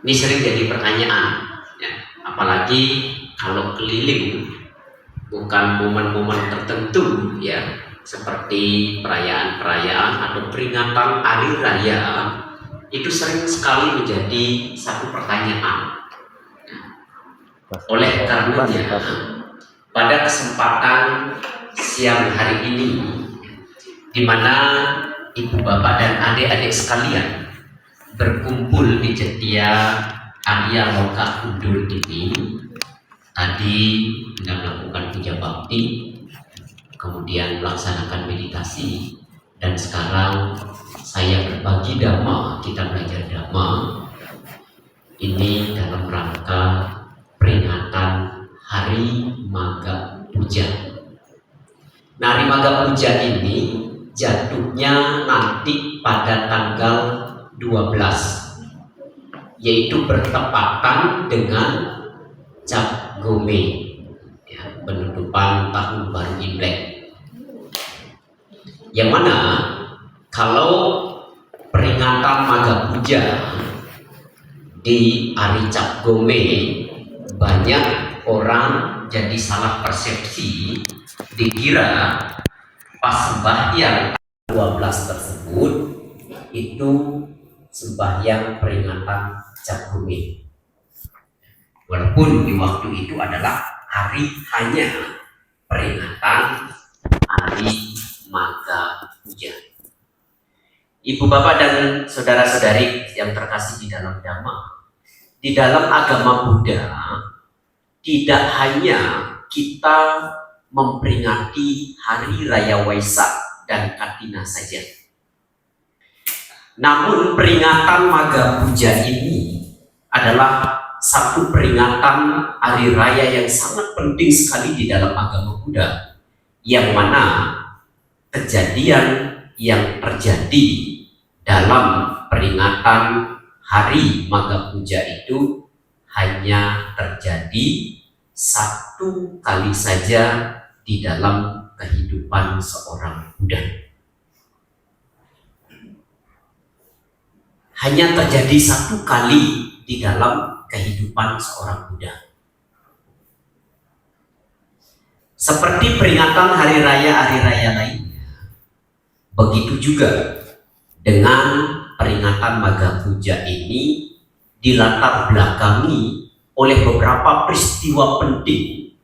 Ini sering jadi pertanyaan, ya. Apalagi kalau keliling bukan momen-momen tertentu, ya, seperti perayaan-perayaan atau peringatan hari raya, itu sering sekali menjadi satu pertanyaan. Oleh karenanya, pada kesempatan siang hari ini, di mana ibu bapak dan adik-adik sekalian berkumpul di Cetia Arya Loka Kudul ini, tadi kita melakukan puja bakti, kemudian melaksanakan meditasi, dan sekarang saya berbagi dhamma, kita belajar dhamma ini dalam rangka peringatan Hari Magha Puja. Nah, Hari Magha Puja ini jatuhnya nanti pada tanggal 12, yaitu bertepatan dengan Cap Gome, ya, penutupan tahun baru Imlek. Yang mana kalau peringatan Magha Puja di hari Cap Gome, banyak orang jadi salah persepsi, dikira pas sembahyang 12 tersebut itu sembahyang peringatan Cap Gome, walaupun di waktu itu adalah hari hanya peringatan Hari Magha Puja. Ibu bapak dan saudara-saudari yang terkasih di dalam Dhamma, di dalam agama Buddha tidak hanya kita memperingati hari raya Waisak dan Katina saja. Namun peringatan Magha Puja ini adalah satu peringatan hari raya yang sangat penting sekali di dalam agama Buddha, yang mana kejadian yang terjadi dalam peringatan Hari Magha Puja itu hanya terjadi satu kali saja di dalam kehidupan seorang Buddha. Hanya terjadi satu kali di dalam kehidupan seorang Buddha. Seperti peringatan hari raya lainnya, begitu juga dengan peringatan Magha Puja ini dilatar belakangi oleh beberapa peristiwa penting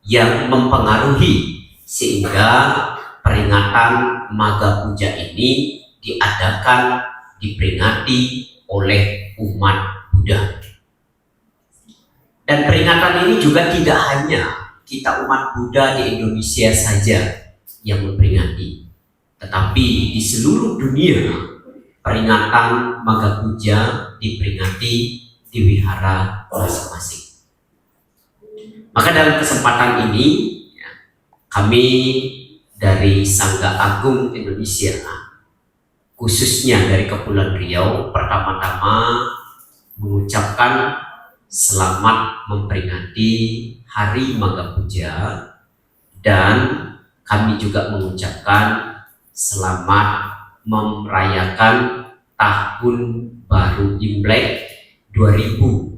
yang mempengaruhi sehingga peringatan Magha Puja ini diadakan, diperingati oleh umat Buddha. Dan peringatan ini juga tidak hanya kita umat Buddha di Indonesia saja yang memperingati, tetapi di seluruh dunia peringatan Magha Puja diperingati di wihara masing-masing. Maka dalam kesempatan ini, kami dari Sangga Agung Indonesia, khususnya dari Kepulauan Riau, pertama-tama mengucapkan selamat memperingati Hari Magha Puja, dan kami juga mengucapkan selamat merayakan Tahun Baru Imlek 2000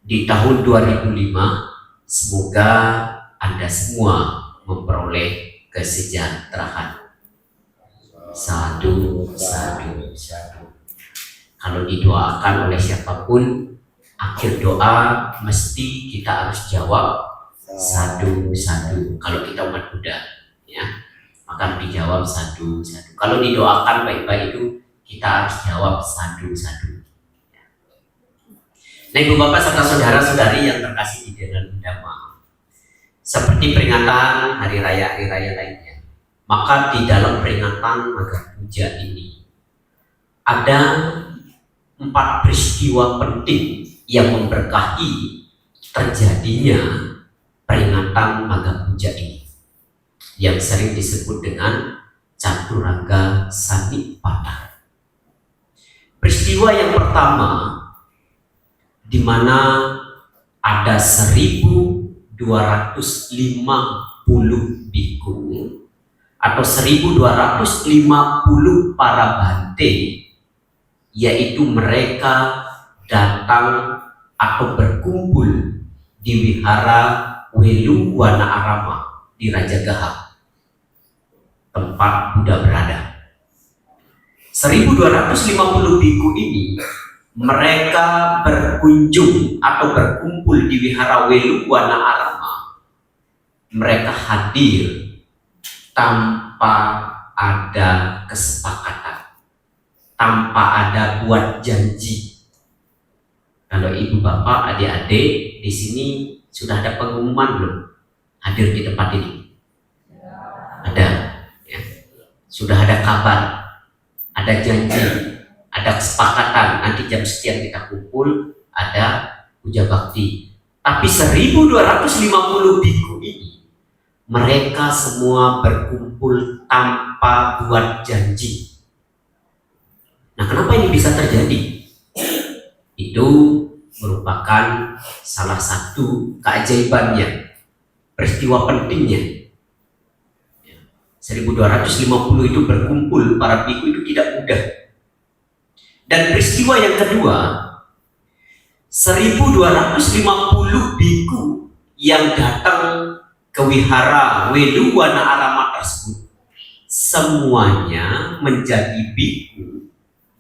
di tahun 2005. Semoga Anda semua memperoleh kesejahteraan. Sadu, sadu, sadu. Kalau didoakan oleh siapapun, akhir doa mesti kita harus jawab sadu, sadu. Kalau kita umat Buddha, ya, maka dijawab sadu, sadu. Kalau didoakan baik-baik itu kita harus jawab sadu, sadu. Nah, ibu bapak serta saudara-saudari yang terkasih di dalam Dhamma, seperti peringatan hari raya lainnya, maka di dalam peringatan Magha Puja ini ada 4 peristiwa penting yang memberkahi terjadinya peringatan Magha Puja ini, yang sering disebut dengan Caturangga Sanipada. Peristiwa yang pertama, di mana ada 1250 biku atau 1250 para bante, yaitu mereka datang atau berkumpul di wihara Welu Wana Arama di Rajagaha, tempat Buddha berada. 1250 biku ini mereka berkunjung atau berkumpul di wihara Welu Wana Arama. Mereka hadir tanpa ada kesepakatan, tanpa ada buat janji. Kalau ibu bapak, adik-adik di sini sudah ada pengumuman belum hadir di tempat ini? Ada, ya. Sudah ada kabar, ada janji, ada kesepakatan. Nanti jam sekian kita kumpul, ada puja bakti. Tapi 1250 biku ini mereka semua berkumpul tanpa buat janji. Nah, kenapa ini bisa terjadi? Itu merupakan salah satu keajaibannya, peristiwa pentingnya. 1250 itu berkumpul para biku itu tidak mudah. Dan peristiwa yang kedua, 1250 biku yang datang ke wihara Welu Wana Arama tersebut semuanya menjadi biku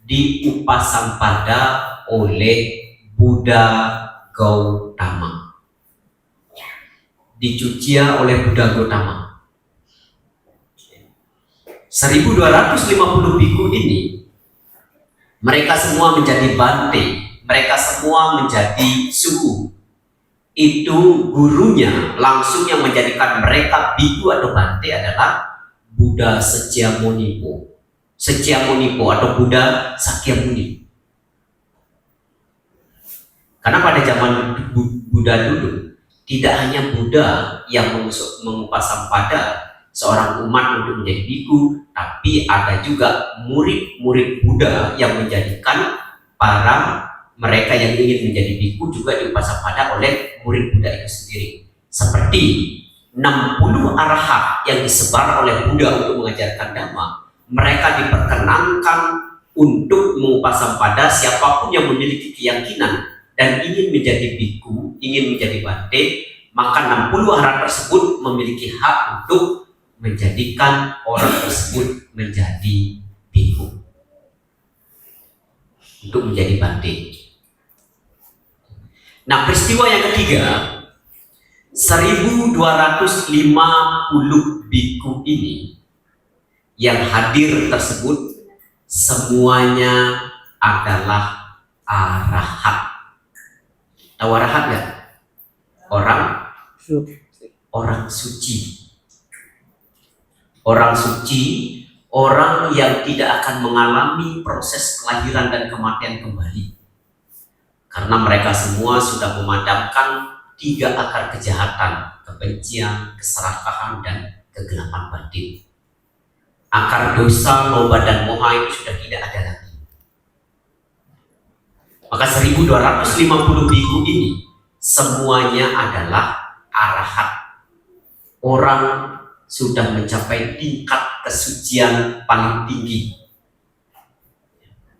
di Upasampada oleh Buddha Gautama, dicucia oleh Buddha Gautama. 1250 biku ini mereka semua menjadi bante, mereka semua menjadi suku. Itu gurunya langsung yang menjadikan mereka biku atau bante adalah Buddha Sakyamuni, atau Buddha Sakyamuni. Karena pada zaman Buddha dulu tidak hanya Buddha yang mengupasampada seorang umat untuk menjadi biku, tapi ada juga murid-murid Buddha yang menjadikan para mereka yang ingin menjadi biku juga diupasampada oleh murid Buddha itu sendiri. Seperti 60 arahat yang disebar oleh Buddha untuk mengajarkan Dhamma, mereka diperkenankan untuk mengupasampada siapapun yang memiliki keyakinan dan ingin menjadi biku, ingin menjadi bante, maka 60 arahat tersebut memiliki hak untuk menjadikan orang tersebut menjadi biku, untuk menjadi bante. Nah, peristiwa yang ketiga, 1250 biku ini yang hadir tersebut semuanya adalah arahat. Tahu arahat nggak? Orang suci. Orang suci, orang yang tidak akan mengalami proses kelahiran dan kematian kembali. Karena mereka semua sudah memadamkan 3 akar kejahatan, kebencian, keserakahan, dan kegelapan batin. Akar dosa, loba, dan moha itu sudah tidak ada lagi. Maka 1250 biku ini semuanya adalah arahat. Orang sudah mencapai tingkat kesucian paling tinggi,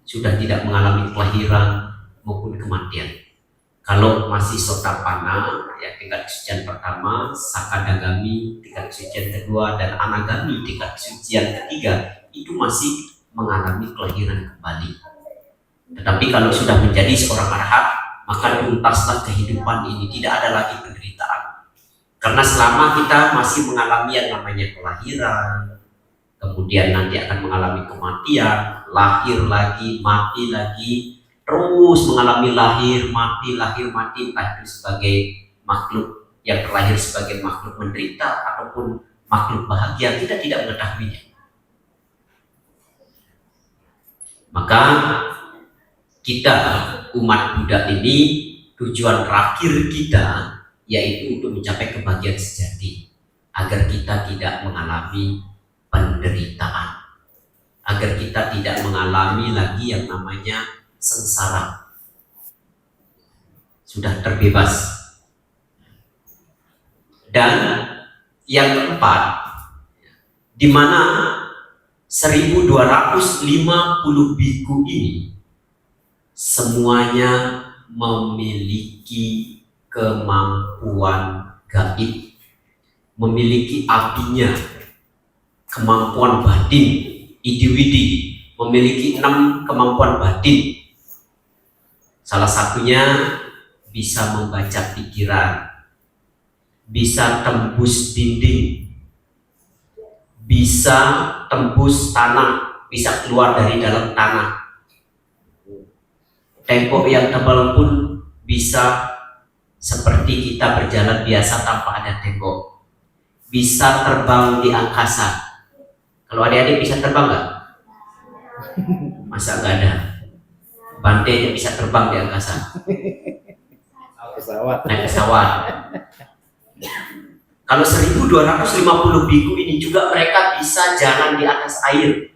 sudah tidak mengalami kelahiran maupun kematian. Kalau masih Sotapanna, ya tingkat kesucian pertama, Sakadagami tingkat kesucian kedua, dan Anagami tingkat kesucian ketiga, itu masih mengalami kelahiran kembali. Tetapi kalau sudah menjadi seorang arahat, maka tuntaslah kehidupan ini, tidak ada lagi penderitaan. Karena selama kita masih mengalami yang namanya kelahiran, kemudian nanti akan mengalami kematian, lahir lagi, mati lagi, terus mengalami lahir, mati, entah itu sebagai makhluk yang terlahir sebagai makhluk menderita ataupun makhluk bahagia, kita tidak mengetahuinya. Maka kita umat Buddha ini, tujuan terakhir kita yaitu untuk mencapai kebahagiaan sejati, agar kita tidak mengalami penderitaan, agar kita tidak mengalami lagi yang namanya sengsara, sudah terbebas. Dan yang keempat, di mana 1250 biku ini semuanya memiliki kemampuan gaib, memiliki apinya, kemampuan batin, idiwidi, memiliki 6 kemampuan batin. Salah satunya bisa membaca pikiran, bisa tembus dinding, bisa tembus tanah, bisa keluar dari dalam tanah. Tembok yang tebal pun bisa seperti kita berjalan biasa tanpa ada tembok. Bisa terbang di angkasa. Kalau adik-adik bisa terbang nggak? Masa nggak ada? Bantainya bisa terbang di angkasa. Naik pesawat. Kalau 1250 biku ini juga mereka bisa jalan di atas air.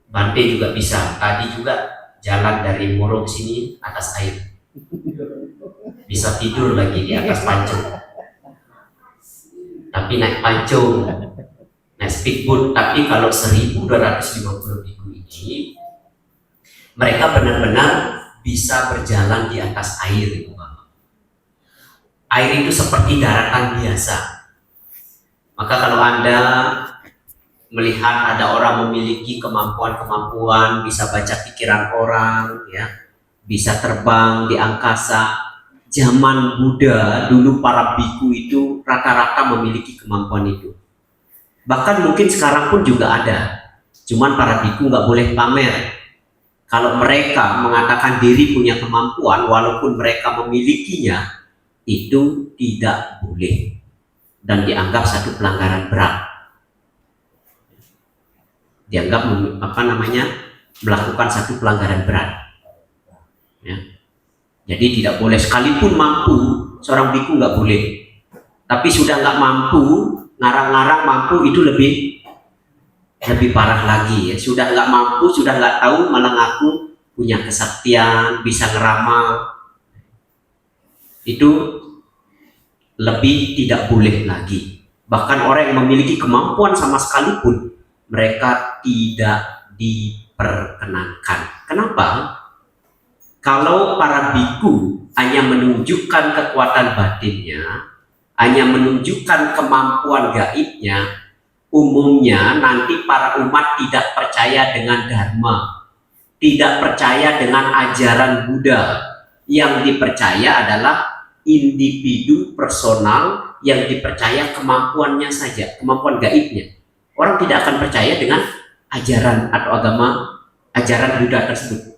Bante juga bisa. Tadi juga jalan dari Moro ke sini atas air. Bisa tidur lagi di atas pancung. Tapi naik pancung, naik speedboat. Tapi kalau 1250 biku ini, mereka benar-benar bisa berjalan di atas air. Air itu seperti daratan biasa. Maka kalau Anda melihat ada orang memiliki kemampuan-kemampuan, bisa baca pikiran orang, ya, bisa terbang di angkasa. Zaman Buddha dulu para biku itu rata-rata memiliki kemampuan itu. Bahkan mungkin sekarang pun juga ada. Cuman para biku nggak boleh pamer. Kalau mereka mengatakan diri punya kemampuan, walaupun mereka memilikinya, itu tidak boleh dan dianggap satu pelanggaran berat. Dianggap melakukan satu pelanggaran berat, ya. Jadi tidak boleh, sekalipun mampu seorang biku nggak boleh. Tapi sudah nggak mampu, ngarang-ngarang mampu, itu lebih parah lagi, ya. Sudah nggak mampu, sudah nggak tahu, malah ngaku punya kesaktian, bisa ngeramal, itu lebih tidak boleh lagi. Bahkan orang yang memiliki kemampuan sama sekalipun, mereka tidak diperkenankan. Kenapa? Kalau para biku hanya menunjukkan kekuatan batinnya, hanya menunjukkan kemampuan gaibnya, umumnya nanti para umat tidak percaya dengan dharma, tidak percaya dengan ajaran Buddha. Yang dipercaya adalah individu personal yang dipercaya kemampuannya saja, kemampuan gaibnya. Orang tidak akan percaya dengan ajaran atau agama, ajaran Buddha tersebut.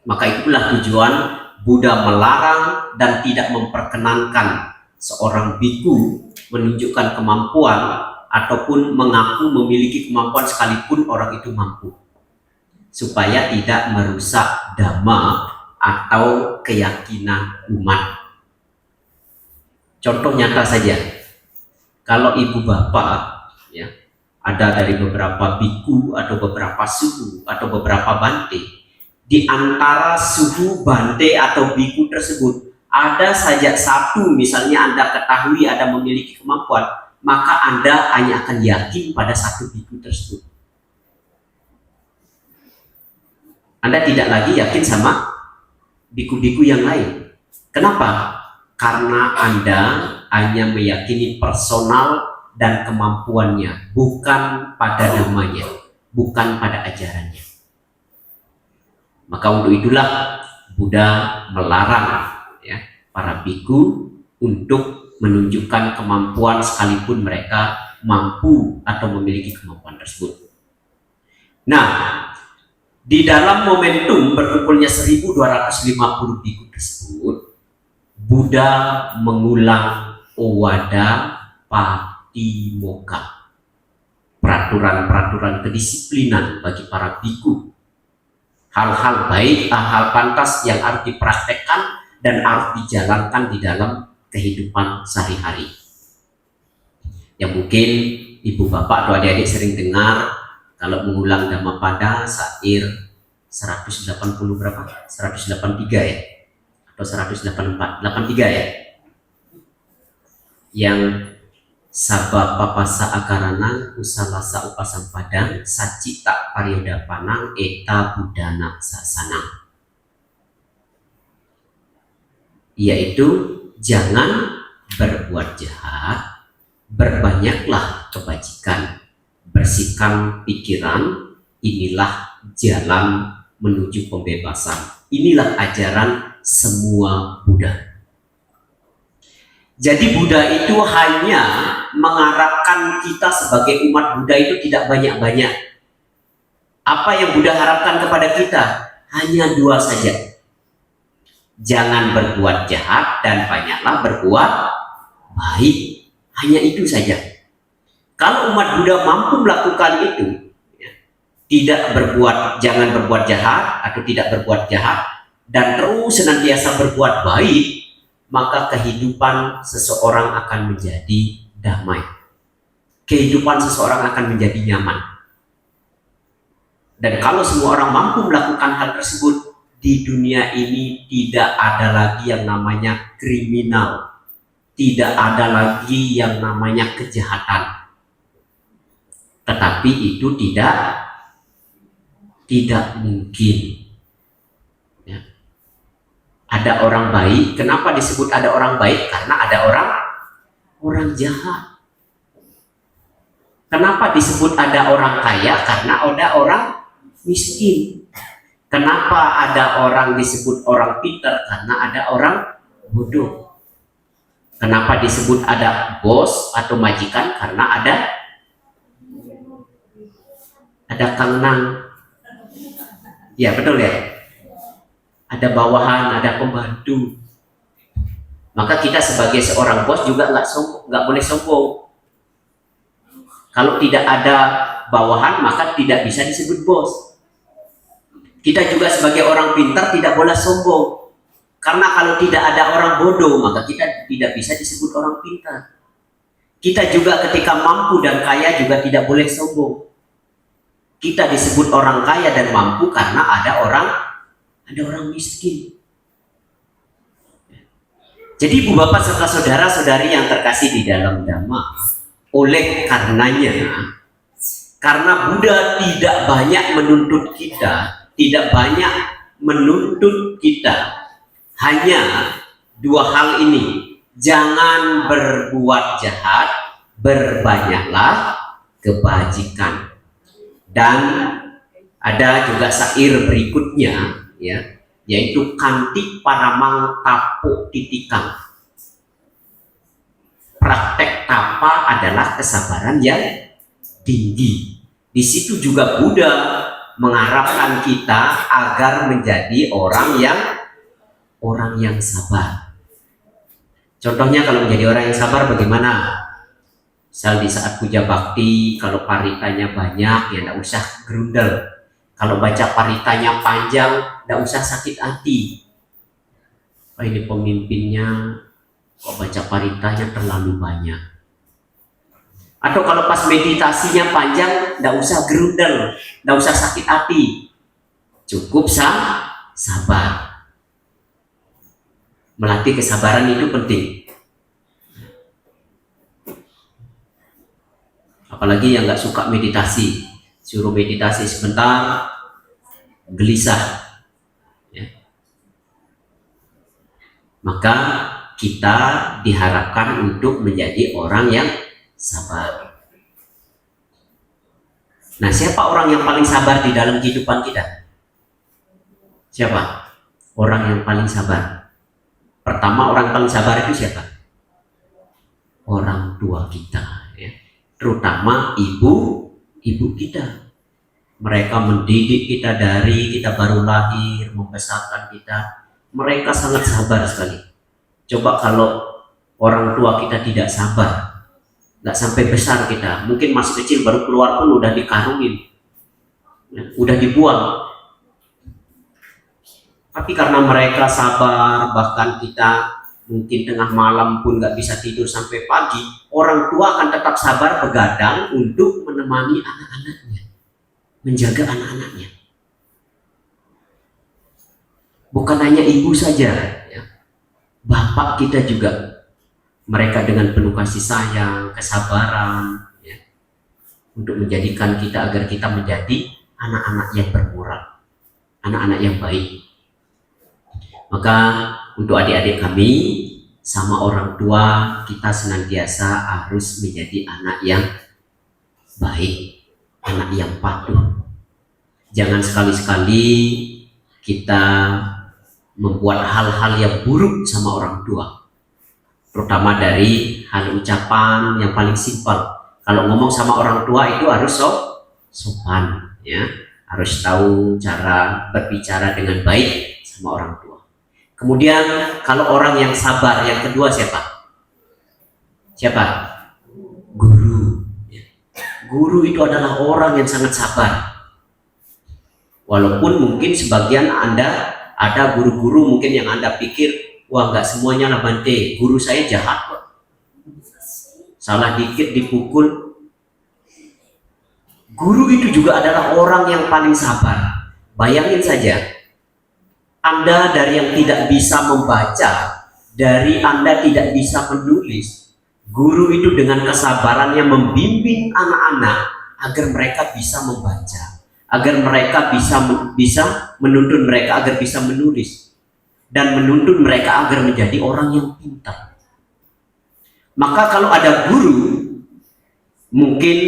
Maka itulah tujuan Buddha melarang dan tidak memperkenankan seorang biku menunjukkan kemampuan ataupun mengaku memiliki kemampuan sekalipun orang itu mampu, supaya tidak merusak dhamma atau keyakinan umat. Contoh nyata saja, kalau ibu bapak, ya, ada dari beberapa biku atau beberapa suhu atau beberapa bante, di antara suhu, bante atau biku tersebut ada saja satu, misalnya Anda ketahui ada memiliki kemampuan, maka Anda hanya akan yakin pada satu biku tersebut. Anda tidak lagi yakin sama biku-biku yang lain. Kenapa? Karena Anda hanya meyakini personal dan kemampuannya, bukan pada namanya, bukan pada ajarannya. Maka untuk itulah Buddha melarang, ya, para biku untuk menunjukkan kemampuan sekalipun mereka mampu atau memiliki kemampuan tersebut. Nah, di dalam momentum berkumpulnya 1250 biku tersebut, Buddha mengulang Owada Patimokkha, peraturan-peraturan kedisiplinan bagi para biku, hal-hal baik, hal-hal pantas yang harus dipraktekkan dan harus dijalankan di dalam kehidupan sehari-hari. Yang mungkin ibu bapak atau adik-adik sering dengar, kalau mengulang Dhammapada syair 180 berapa? 183 ya? Atau 184? 83 ya? Yang sabab papasa akaranang usalasa upasang padang sacita parioda panang eta budana sasana, yaitu jangan berbuat jahat, berbanyaklah kebajikan, bersihkan pikiran, inilah jalan menuju pembebasan, inilah ajaran semua Buddha. Jadi Buddha itu hanya mengharapkan kita sebagai umat Buddha itu tidak banyak-banyak. Apa yang Buddha harapkan kepada kita? Hanya dua saja. Jangan berbuat jahat dan banyaklah berbuat baik. Hanya itu saja. Kalau umat Buddha mampu melakukan itu, jangan berbuat jahat atau tidak berbuat jahat, dan terus senantiasa berbuat baik, maka kehidupan seseorang akan menjadi damai. Kehidupan seseorang akan menjadi nyaman. Dan kalau semua orang mampu melakukan hal tersebut, di dunia ini tidak ada lagi yang namanya kriminal. Tidak ada lagi yang namanya kejahatan. Tetapi itu tidak mungkin. Ada orang baik. Kenapa disebut ada orang baik? Karena ada orang jahat. Kenapa disebut ada orang kaya? Karena ada orang miskin. Kenapa ada orang disebut orang pintar? Karena ada orang bodoh. Kenapa disebut ada bos atau majikan? Karena ada kang nang. Ya betul ya. Ada bawahan, ada pembantu. Maka kita sebagai seorang bos juga nggak boleh sombong. Kalau tidak ada bawahan, maka tidak bisa disebut bos. Kita juga sebagai orang pintar tidak boleh sombong. Karena kalau tidak ada orang bodoh, maka kita tidak bisa disebut orang pintar. Kita juga ketika mampu dan kaya juga tidak boleh sombong. Kita disebut orang kaya dan mampu karena ada orang miskin. Jadi ibu bapak serta saudara-saudari yang terkasih di dalam Dhamma, oleh karenanya, karena Buddha tidak banyak menuntut kita, hanya dua hal ini. Jangan berbuat jahat, berbanyaklah kebajikan. Dan ada juga syair berikutnya, yaitu kanti paramang tapo titikang. Praktek tapa adalah kesabaran yang tinggi. Di situ juga Buddha mengharapkan kita agar menjadi orang yang sabar. Contohnya kalau menjadi orang yang sabar bagaimana? Misal di saat puja bakti, kalau paritanya banyak, ya tidak usah gerundel. Kalau baca paritanya panjang, tidak usah sakit hati. Oh, ini pemimpinnya kok baca paritanya terlalu banyak. Atau kalau pas meditasinya panjang, tidak usah gerundel, tidak usah sakit hati. Cukup sabar. Melatih kesabaran itu penting. Apalagi yang nggak suka meditasi, suruh meditasi sebentar, gelisah. Maka kita diharapkan untuk menjadi orang yang sabar. Nah, siapa orang yang paling sabar di dalam kehidupan kita? Siapa? Orang yang paling sabar. Pertama, orang paling sabar itu siapa? Orang tua kita, terutama ibu kita. Mereka mendidik kita dari kita baru lahir, membesarkan kita. Mereka sangat sabar sekali. Coba kalau orang tua kita tidak sabar, nggak sampai besar kita, mungkin masih kecil baru keluar pun udah dikarungin, udah dibuang. Tapi karena mereka sabar, bahkan kita mungkin tengah malam pun nggak bisa tidur sampai pagi, orang tua akan tetap sabar begadang untuk menemani anak-anaknya, menjaga anak-anaknya. Bukan hanya ibu saja, bapak kita juga mereka dengan penuh kasih sayang, kesabaran, ya, untuk menjadikan kita agar kita menjadi anak-anak yang bermoral, anak-anak yang baik. Maka untuk adik-adik kami, sama orang tua kita senantiasa harus menjadi anak yang baik, anak yang patuh. Jangan sekali-sekali kita membuat hal-hal yang buruk sama orang tua, terutama dari hal ucapan yang paling simpel. Kalau ngomong sama orang tua itu harus sopan, ya, harus tahu cara berbicara dengan baik sama orang tua. Kemudian kalau orang yang sabar, yang kedua siapa? Siapa? Guru. Guru itu adalah orang yang sangat sabar. Walaupun mungkin sebagian Anda ada guru-guru mungkin yang Anda pikir, wah nggak semuanya lah Bante, guru saya jahat kok. Salah dikit dipukul. Guru itu juga adalah orang yang paling sabar. Bayangin saja, Anda dari yang tidak bisa membaca, dari Anda tidak bisa menulis, guru itu dengan kesabarannya membimbing anak-anak agar mereka bisa membaca, agar mereka bisa menuntun mereka agar bisa menulis, dan menuntun mereka agar menjadi orang yang pintar. Maka kalau ada guru, mungkin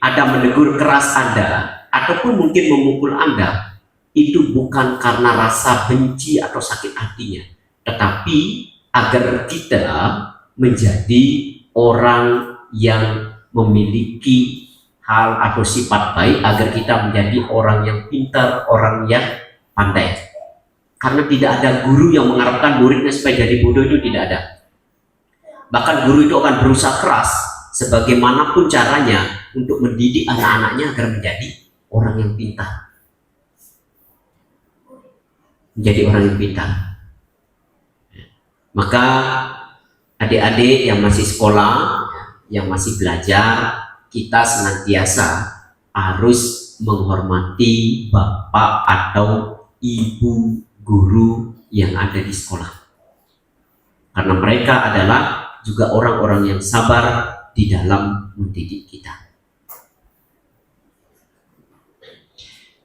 ada menegur keras Anda, ataupun mungkin memukul Anda, itu bukan karena rasa benci atau sakit hatinya, tetapi agar kita menjadi orang yang memiliki hal atau sifat baik, agar kita menjadi orang yang pintar, orang yang pandai. Karena tidak ada guru yang mengharapkan muridnya supaya jadi bodoh, itu tidak ada. Bahkan guru itu akan berusaha keras sebagaimanapun caranya untuk mendidik anak-anaknya agar menjadi orang yang pintar. Menjadi orang yang pintar. Maka adik-adik yang masih sekolah, yang masih belajar, kita senantiasa harus menghormati bapak atau ibu guru yang ada di sekolah. Karena mereka adalah juga orang-orang yang sabar di dalam mendidik kita.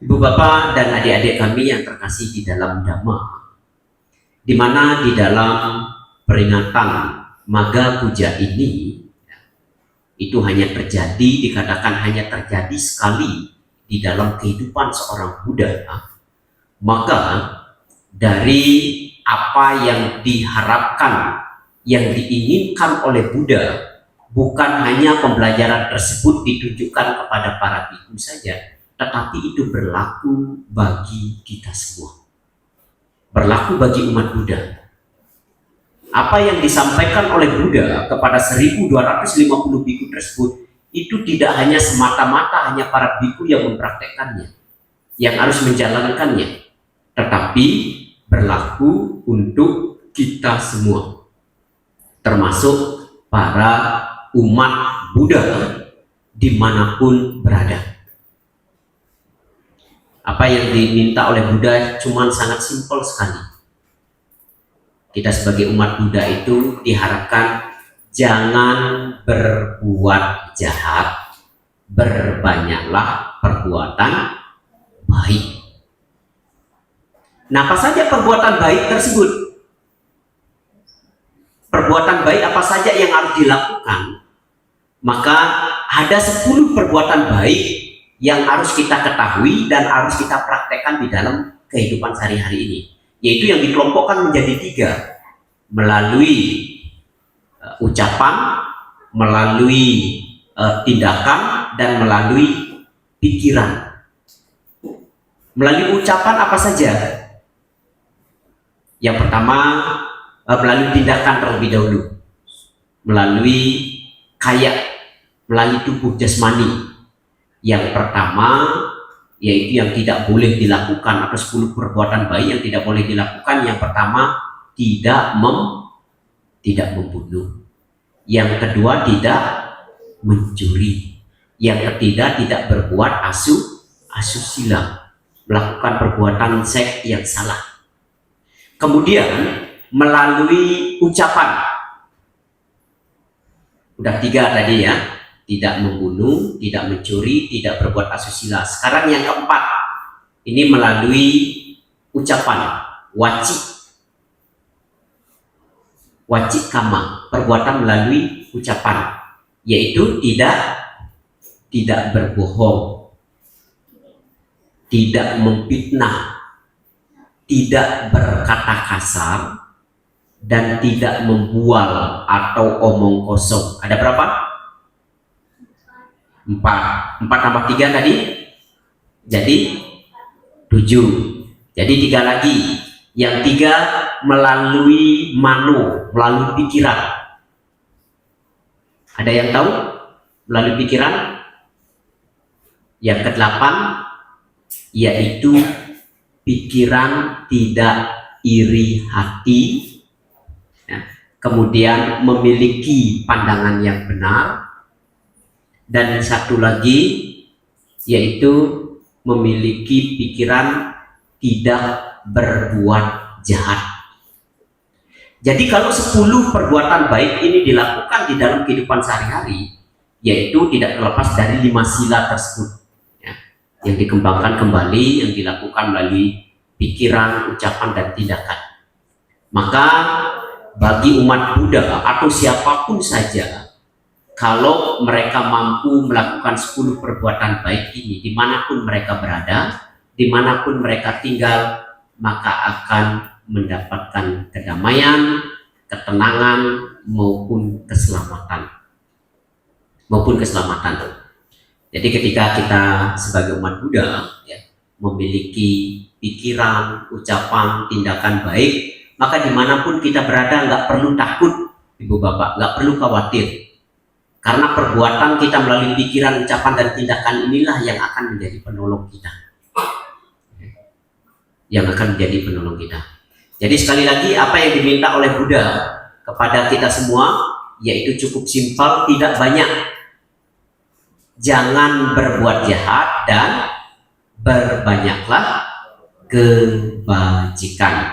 Ibu bapak dan adik-adik kami yang terkasih di dalam Dhamma, di mana di dalam peringatan Magha Puja ini itu hanya terjadi, dikatakan hanya terjadi sekali di dalam kehidupan seorang Buddha, maka dari apa yang diharapkan, yang diinginkan oleh Buddha, bukan hanya pembelajaran tersebut ditujukan kepada para biku saja, tetapi itu berlaku bagi kita semua, berlaku bagi umat Buddha. Apa yang disampaikan oleh Buddha kepada 1250 biku tersebut itu tidak hanya semata-mata hanya para biku yang mempraktekkannya, yang harus menjalankannya, tetapi berlaku untuk kita semua, termasuk para umat Buddha dimanapun berada. Apa yang diminta oleh Buddha cuma sangat simpel sekali. Kita sebagai umat Buddha itu diharapkan jangan berbuat jahat, berbanyaklah perbuatan baik. Nah, apa saja perbuatan baik tersebut? Perbuatan baik apa saja yang harus dilakukan? Maka ada 10 perbuatan baik yang harus kita ketahui dan harus kita praktekkan di dalam kehidupan sehari-hari ini, yaitu yang dikelompokkan menjadi 3, melalui ucapan, melalui tindakan, dan melalui pikiran. Melalui ucapan apa saja? Yang pertama, melalui tindakan terlebih dahulu, melalui kaya, melalui tubuh jasmani. Yang pertama yaitu yang tidak boleh dilakukan, atau 10 perbuatan baik yang tidak boleh dilakukan. Yang pertama, tidak membunuh. Yang kedua, tidak mencuri. Yang ketiga, tidak berbuat asusila, melakukan perbuatan seks yang salah. Kemudian melalui ucapan, Udah 3 tadi ya. Tidak membunuh, tidak mencuri, tidak berbuat asusila. Sekarang yang keempat, ini melalui ucapan, wajib kama, perbuatan melalui ucapan, yaitu tidak berbohong, tidak memfitnah, tidak berkata kasar, dan tidak membual atau omong kosong. Ada berapa? 4 tambah 3 tadi jadi 7. Jadi 3 lagi. Yang 3 melalui mano, melalui pikiran. Ada yang tahu? Melalui pikiran. Yang ke-8 yaitu pikiran tidak iri hati, ya. Kemudian memiliki pandangan yang benar, dan satu lagi yaitu memiliki pikiran tidak berbuat jahat. Jadi kalau 10 perbuatan baik ini dilakukan di dalam kehidupan sehari-hari, yaitu tidak terlepas dari 5 sila tersebut, ya, yang dikembangkan kembali, yang dilakukan melalui pikiran, ucapan, dan tindakan. Maka bagi umat Buddha atau siapapun saja, kalau mereka mampu melakukan 10 perbuatan baik ini dimanapun mereka berada, dimanapun mereka tinggal, maka akan mendapatkan kedamaian, ketenangan, maupun keselamatan. Jadi ketika kita sebagai umat Buddha, ya, memiliki pikiran, ucapan, tindakan baik, maka dimanapun kita berada nggak perlu takut, ibu bapak, nggak perlu khawatir. Karena perbuatan kita melalui pikiran, ucapan, dan tindakan inilah yang akan menjadi penolong kita. Jadi sekali lagi, apa yang diminta oleh Buddha kepada kita semua, yaitu cukup simpel, tidak banyak. Jangan berbuat jahat dan berbanyaklah kebajikan.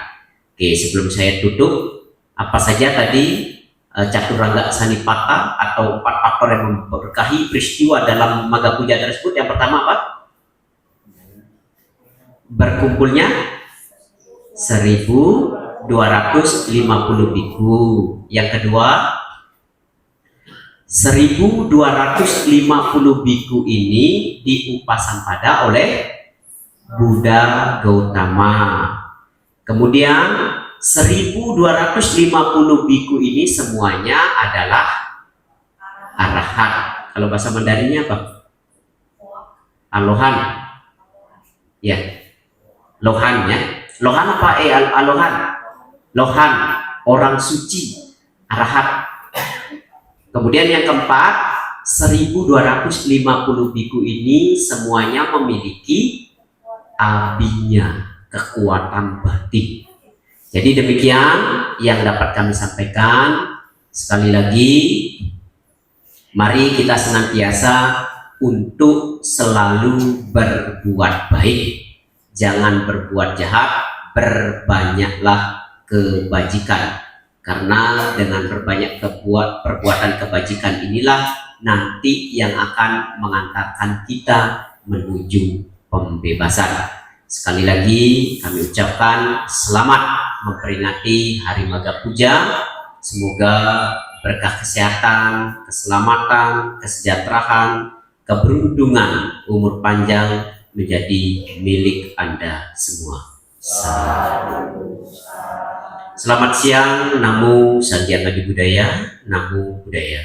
Oke, sebelum saya tutup, apa saja tadi Caturangga Sanipata atau 4 faktor yang memberkahi peristiwa dalam Magga Puja tersebut? Yang pertama apa? Berkumpulnya 1250 biku. Yang kedua, 1250 biku ini diupasampada oleh Buddha Gautama. Kemudian 1250 biku ini semuanya adalah arahat. Kalau bahasa Mandarinnya apa? Alohan. Ya. Lohan ya. Lohan apa? Alohan. Lohan, orang suci, arahat. Kemudian yang keempat, 1250 biku ini semuanya memiliki abinya, kekuatan batin. Jadi demikian yang dapat kami sampaikan. Sekali lagi, mari kita senantiasa untuk selalu berbuat baik. Jangan berbuat jahat, berbanyaklah kebajikan. Karena dengan berbanyak perbuatan kebajikan inilah nanti yang akan mengantarkan kita menuju pembebasan. Sekali lagi kami ucapkan selamat memperingati Hari Magga Puja. Semoga berkah kesehatan, keselamatan, kesejahteraan, keberuntungan, umur panjang menjadi milik Anda semua. Selamat siang. Namo Sagyat Adi Budaya. Namo Buddhaya.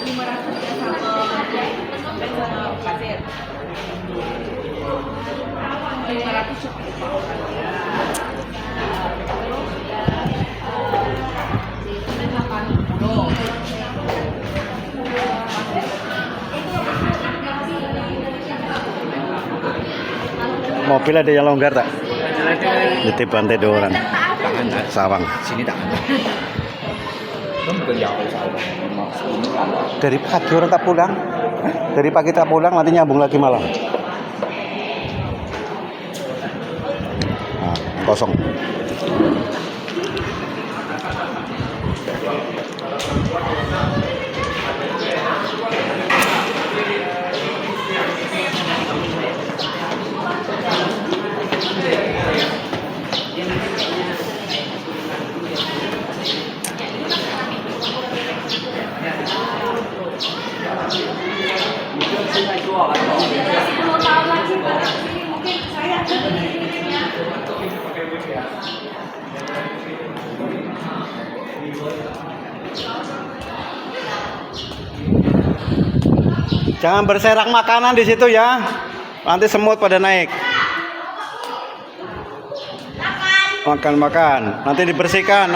500 ya sampai sama pasir. 500 cukup. Mobil ada yang longgar tak? Di pantai dua orang. Sawang. Sini tak ada. Kan bukan jauh Sawang. Dari pagi orang tak pulang. Dari pagi tak pulang, nanti nyambung lagi malam. Nah, kosong. Jangan berserak makanan di situ ya. Nanti semut pada naik. Makan. Nanti dibersihkan.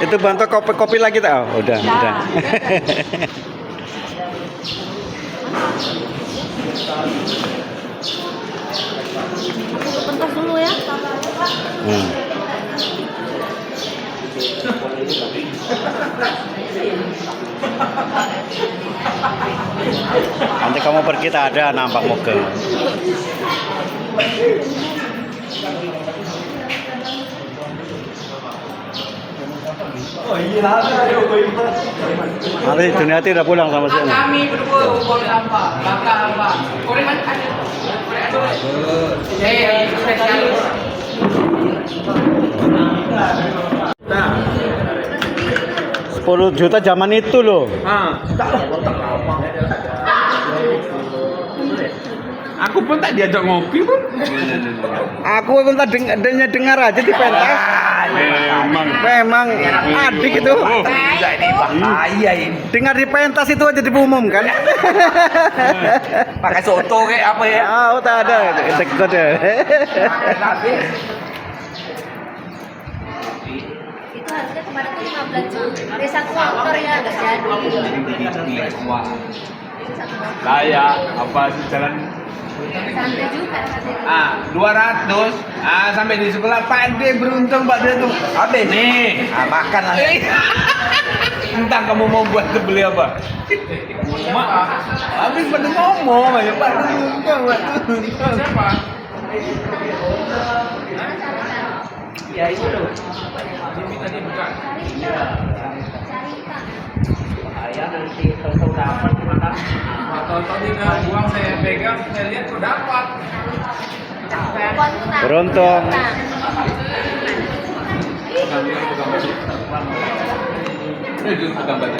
Itu bantu kopi lagi tak? Oh, udah. Aku pentas dulu ya. Nanti kamu pergi tak ada nampak muka. Oh iya lah, Nanti Juniati udah pulang sama si Ana. Kami berdua boleh apa? Bakal apa? Korek ada. Spesialis. 10 juta zaman itu loh. Aku pun tak diajak ngopi pun. Aku pun tak dengar aja di pentas. Memang adik itu. Ini bahaya ini. Dengar di pentas itu aja diumumkan. Pakai soto kayak apa ya? Ah, tak ada. Dekot ya. Itu harusnya kemarin tuh 15 juta. Ada satu motor ya nggak jadi. Kayak apa sih jalan? Santai juga. 200. Sampai di sekolah Pak D beruntung Pak D tuh. Habis nih. Makan lah. Entah kamu mau buat beli apa? Habis pada ngomong aja Pak D beruntung Pak D. Siapa? Ya itu loh. Ini tadi bukan. Bahaya nanti tahu-tahu dapat gimana? Tahu-tahu tidak buang saya pegang, saya lihat kok dapat. Beruntung. Ini juga gambar.